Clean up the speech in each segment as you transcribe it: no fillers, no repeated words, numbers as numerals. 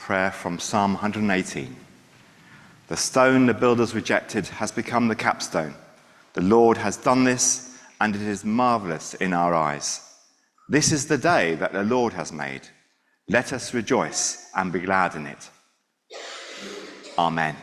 prayer from Psalm 118. The stone the builders rejected has become the capstone. The Lord has done this, and it is marvelous in our eyes. This is the day that the Lord has made. Let us rejoice and be glad in it. Amen.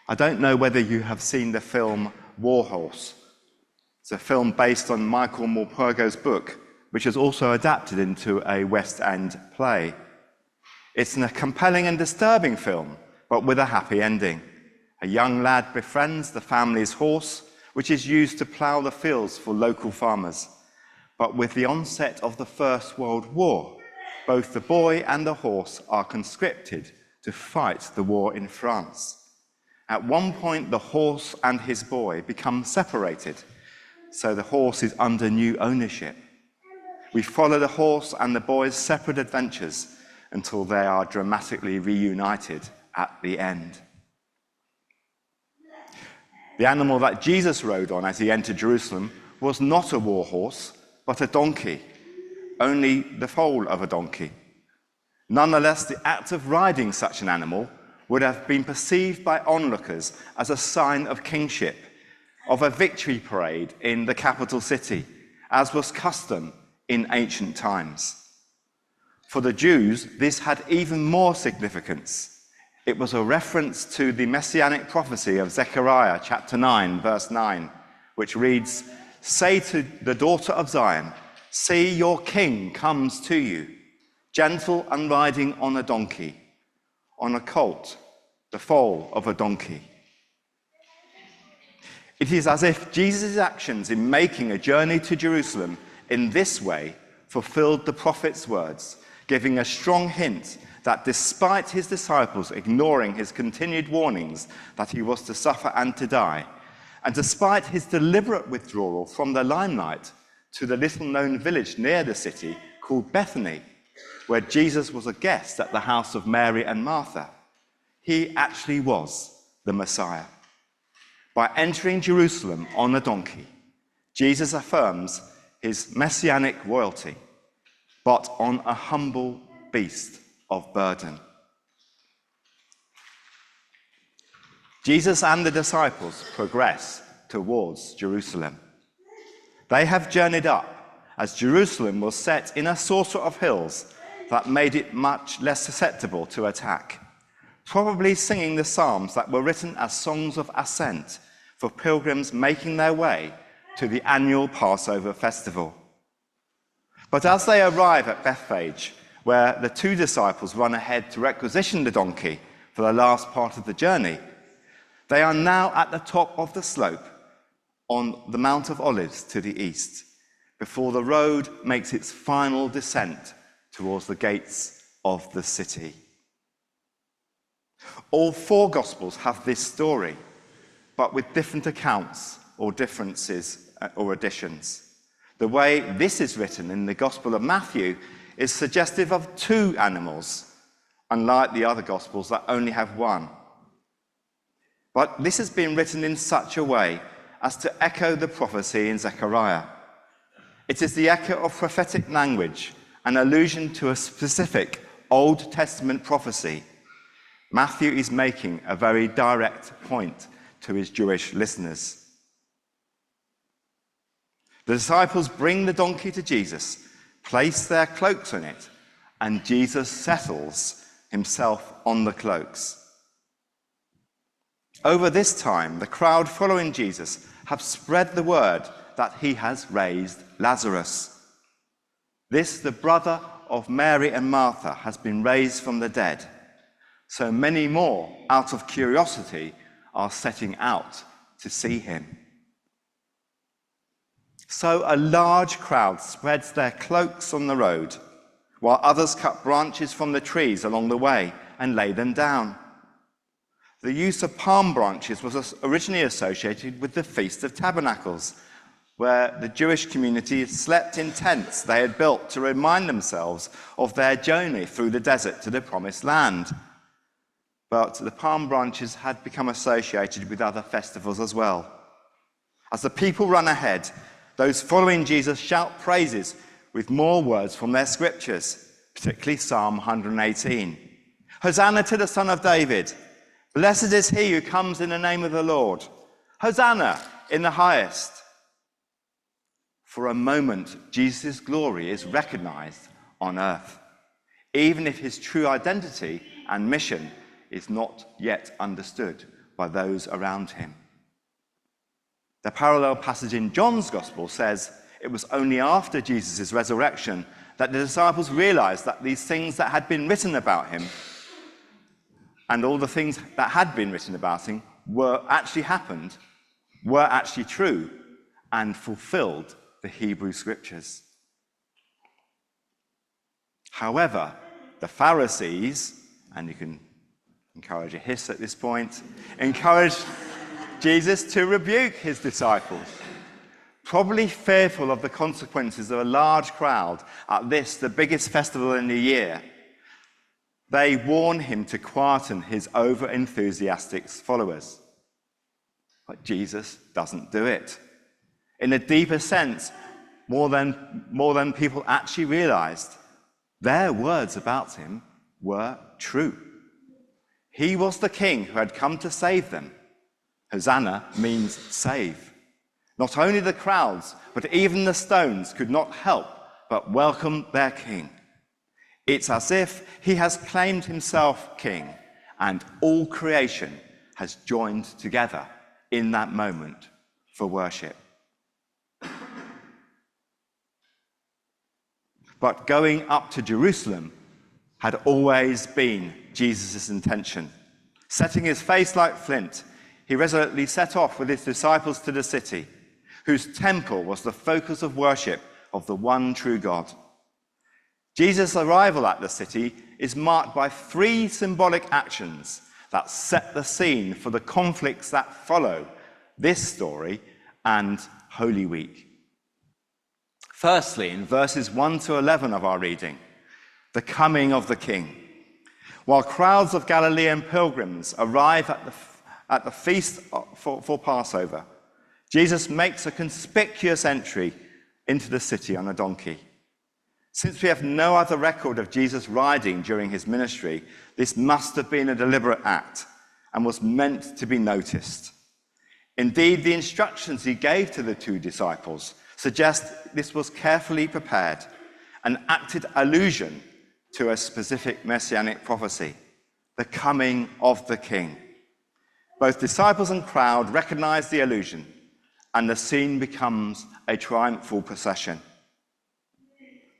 I don't know whether you have seen the film Warhorse. It's a film based on Michael Morpurgo's book, which is also adapted into a West End play. It's a compelling and disturbing film, but with a happy ending. A young lad befriends the family's horse, which is used to plough the fields for local farmers. But with the onset of the First World War, both the boy and the horse are conscripted to fight the war in France. At one point, the horse and his boy become separated, so the horse is under new ownership. We follow the horse and the boy's separate adventures until they are dramatically reunited at the end. The animal that Jesus rode on as he entered Jerusalem was not a war horse, but a donkey, only the foal of a donkey. Nonetheless, the act of riding such an animal would have been perceived by onlookers as a sign of kingship, of a victory parade in the capital city, as was custom in ancient times. For the Jews, this had even more significance. It was a reference to the messianic prophecy of Zechariah chapter 9, verse 9, which reads, "Say to the daughter of Zion, see, your king comes to you, gentle and riding on a donkey, on a colt, the foal of a donkey." It is as if Jesus' actions in making a journey to Jerusalem in this way fulfilled the prophet's words, giving a strong hint that despite his disciples ignoring his continued warnings that he was to suffer and to die, and despite his deliberate withdrawal from the limelight to the little-known village near the city called Bethany, where Jesus was a guest at the house of Mary and Martha, he actually was the Messiah. By entering Jerusalem on a donkey, Jesus affirms his messianic royalty, but on a humble beast of burden. Jesus and the disciples progress towards Jerusalem. They have journeyed up, as Jerusalem was set in a saucer of hills that made it much less susceptible to attack, probably singing the psalms that were written as songs of ascent for pilgrims making their way to the annual Passover festival. But as they arrive at Bethphage, where the two disciples run ahead to requisition the donkey for the last part of the journey, they are now at the top of the slope on the Mount of Olives to the east, before the road makes its final descent towards the gates of the city. All four Gospels have this story, but with different accounts or differences or additions. The way this is written in the Gospel of Matthew is suggestive of two animals, unlike the other Gospels that only have one. But this has been written in such a way as to echo the prophecy in Zechariah. It is the echo of prophetic language, an allusion to a specific Old Testament prophecy. Matthew is making a very direct point to his Jewish listeners. The disciples bring the donkey to Jesus, place their cloaks on it, and Jesus settles himself on the cloaks. Over this time, the crowd following Jesus have spread the word that he has raised Lazarus. This, the brother of Mary and Martha, has been raised from the dead. So many more, out of curiosity, are setting out to see him. So a large crowd spreads their cloaks on the road, while others cut branches from the trees along the way and lay them down. The use of palm branches was originally associated with the Feast of Tabernacles, where the Jewish community slept in tents they had built to remind themselves of their journey through the desert to the Promised Land. But the palm branches had become associated with other festivals as well. As the people run ahead, those following Jesus shout praises with more words from their scriptures. particularly Psalm 118. Hosanna to the Son of David. Blessed is he who comes in the name of the Lord. Hosanna in the highest. For a moment, Jesus' glory is recognized on earth, even if his true identity and mission is not yet understood by those around him. The parallel passage in John's Gospel says it was only after Jesus' resurrection that the disciples realized that these things that had been written about him and all the things that had been written about him were actually happened, were actually true, and fulfilled the Hebrew Scriptures. However, the Pharisees, and you can encourage a hiss at this point, encouraged Jesus to rebuke his disciples. Probably fearful of the consequences of a large crowd at this, the biggest festival in the year, they warn him to quieten his over-enthusiastic followers. But Jesus doesn't do it. In a deeper sense, more than people actually realized, their words about him were true. He was the king who had come to save them. Hosanna means save. Not only the crowds, but even the stones could not help but welcome their king. It's as if he has claimed himself king, and all creation has joined together in that moment for worship. But going up to Jerusalem had always been Jesus' intention. Setting his face like flint, he resolutely set off with his disciples to the city, whose temple was the focus of worship of the one true God. Jesus' arrival at the city is marked by 3 symbolic actions that set the scene for the conflicts that follow this story and Holy Week. Firstly, in verses 1 to 11 of our reading, the coming of the King. While crowds of Galilean pilgrims arrive at the feast for Passover, Jesus makes a conspicuous entry into the city on a donkey. Since we have no other record of Jesus riding during his ministry, this must have been a deliberate act and was meant to be noticed. Indeed, the instructions he gave to the 2 disciples suggest this was carefully prepared, an acted allusion to a specific messianic prophecy, the coming of the King. Both disciples and crowd recognize the allusion, and the scene becomes a triumphal procession.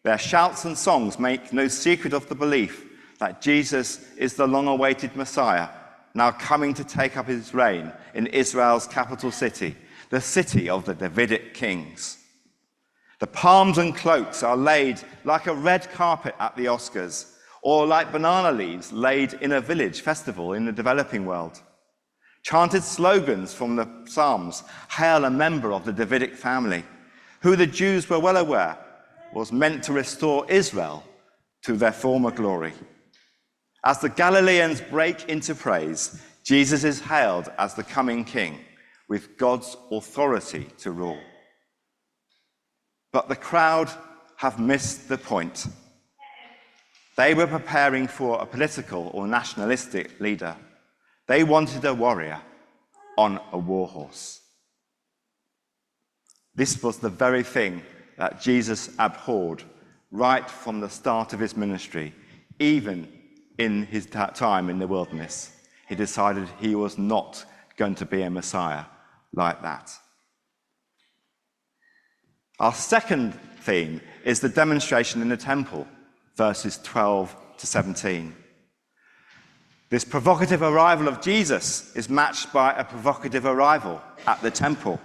Their shouts and songs make no secret of the belief that Jesus is the long-awaited Messiah, now coming to take up his reign in Israel's capital city, the city of the Davidic kings. The palms and cloaks are laid like a red carpet at the Oscars, or like banana leaves laid in a village festival in the developing world. Chanted slogans from the Psalms hail a member of the Davidic family, who the Jews were well aware was meant to restore Israel to their former glory. As the Galileans break into praise, Jesus is hailed as the coming King with God's authority to rule. But the crowd have missed the point. They were preparing for a political or nationalistic leader. They wanted a warrior on a war horse. This was the very thing that Jesus abhorred right from the start of his ministry, even in his time in the wilderness. He decided he was not going to be a Messiah like that. Our second theme is the demonstration in the temple, verses 12 to 17. This provocative arrival of Jesus is matched by a provocative arrival at the temple,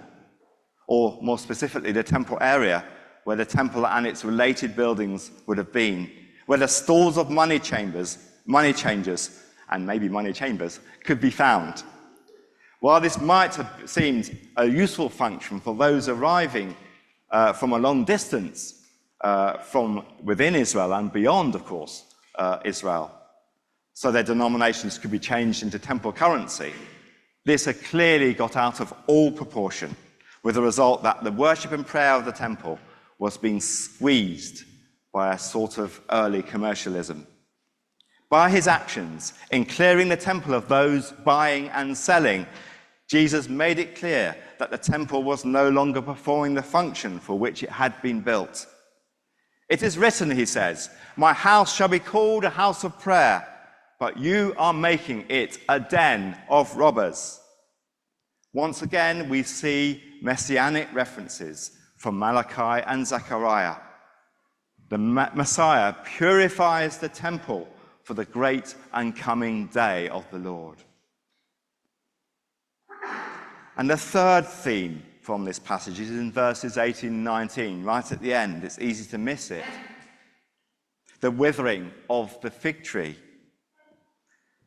or more specifically, the temple area where the temple and its related buildings would have been, where the stalls of money changers, and maybe money chambers, could be found. While this might have seemed a useful function for those arriving from a long distance from within Israel and beyond, of course, Israel, so their denominations could be changed into temple currency, this had clearly got out of all proportion, with the result that the worship and prayer of the temple was being squeezed by a sort of early commercialism. By his actions in clearing the temple of those buying and selling, Jesus made it clear that the temple was no longer performing the function for which it had been built. It is written, he says, "My house shall be called a house of prayer, but you are making it a den of robbers." Once again, we see messianic references from Malachi and Zechariah. The Messiah purifies the temple for the great and coming day of the Lord. And the third theme from this passage is in verses 18 and 19, right at the end. It's easy to miss it. The withering of the fig tree.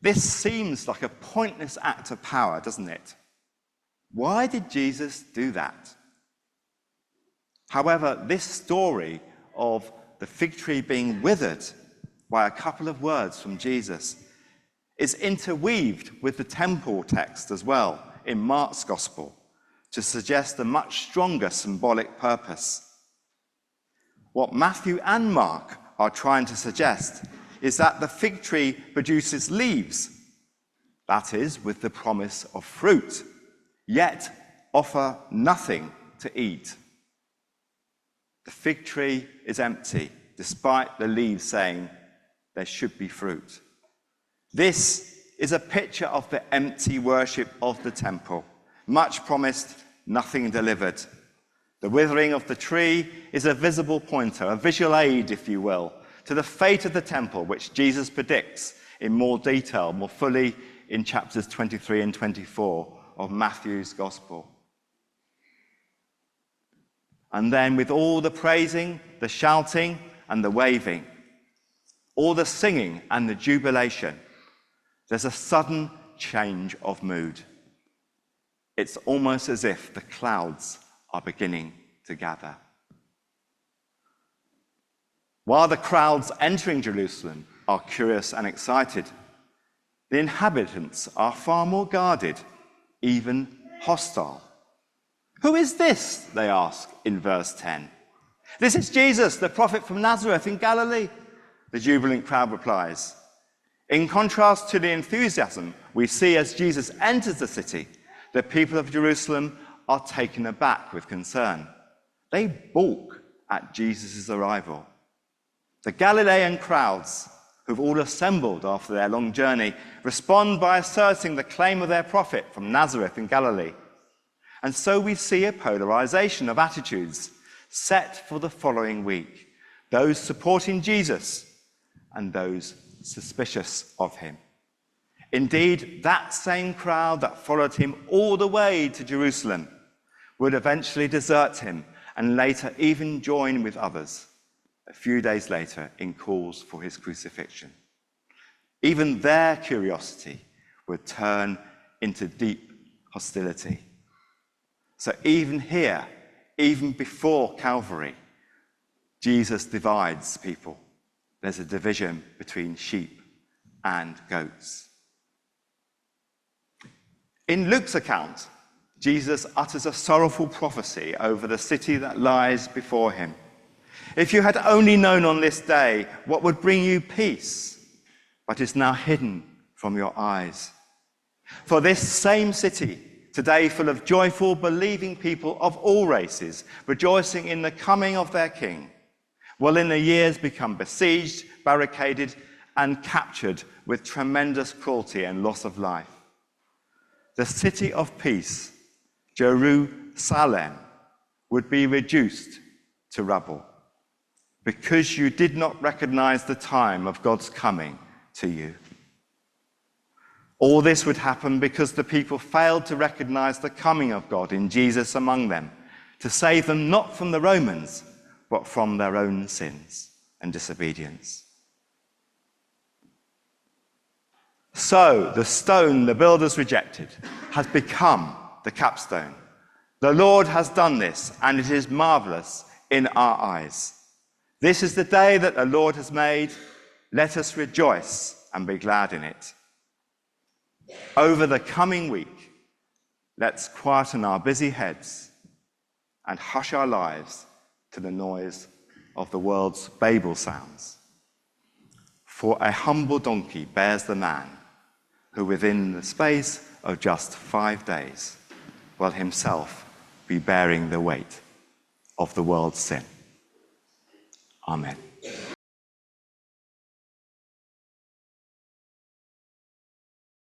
This seems like a pointless act of power, doesn't it? Why did Jesus do that? However, this story of the fig tree being withered by a couple of words from Jesus is interweaved with the temple text as well in Mark's Gospel to suggest a much stronger symbolic purpose. What Matthew and Mark are trying to suggest is that the fig tree produces leaves, that is, with the promise of fruit, yet offer nothing to eat. The fig tree is empty, despite the leaves saying there should be fruit. This is a picture of the empty worship of the temple. Much promised, nothing delivered. The withering of the tree is a visible pointer, a visual aid, if you will, to the fate of the temple, which Jesus predicts in more detail, more fully in chapters 23 and 24 of Matthew's Gospel. And then with all the praising, the shouting, and the waving, all the singing and the jubilation, there's a sudden change of mood. It's almost as if the clouds are beginning to gather. While the crowds entering Jerusalem are curious and excited, the inhabitants are far more guarded, even hostile. "Who is this?" they ask in verse 10. "This is Jesus, the prophet from Nazareth in Galilee," the jubilant crowd replies. In contrast to the enthusiasm we see as Jesus enters the city, the people of Jerusalem are taken aback with concern. They balk at Jesus' arrival. The Galilean crowds, who've all assembled after their long journey, respond by asserting the claim of their prophet from Nazareth in Galilee. And so we see a polarization of attitudes set for the following week: those supporting Jesus and those suspicious of him. Indeed, that same crowd that followed him all the way to Jerusalem would eventually desert him and later even join with others a few days later in calls for his crucifixion. Even their curiosity would turn into deep hostility. So even here, even before Calvary, Jesus divides people. There's a division between sheep and goats. In Luke's account, Jesus utters a sorrowful prophecy over the city that lies before him. "If you had only known on this day what would bring you peace, but is now hidden from your eyes. For this same city, today full of joyful, believing people of all races, rejoicing in the coming of their king, will in the years become besieged, barricaded, and captured with tremendous cruelty and loss of life. The city of peace, Jerusalem, would be reduced to rubble, because you did not recognize the time of God's coming to you." All this would happen because the people failed to recognize the coming of God in Jesus among them, to save them not from the Romans, but from their own sins and disobedience. So the stone the builders rejected has become the capstone. The Lord has done this, and it is marvelous in our eyes. This is the day that the Lord has made. Let us rejoice and be glad in it. Over the coming week, let's quieten our busy heads and hush our lives to the noise of the world's Babel sounds. For a humble donkey bears the man, who within the space of just 5 days will himself be bearing the weight of the world's sin. Amen.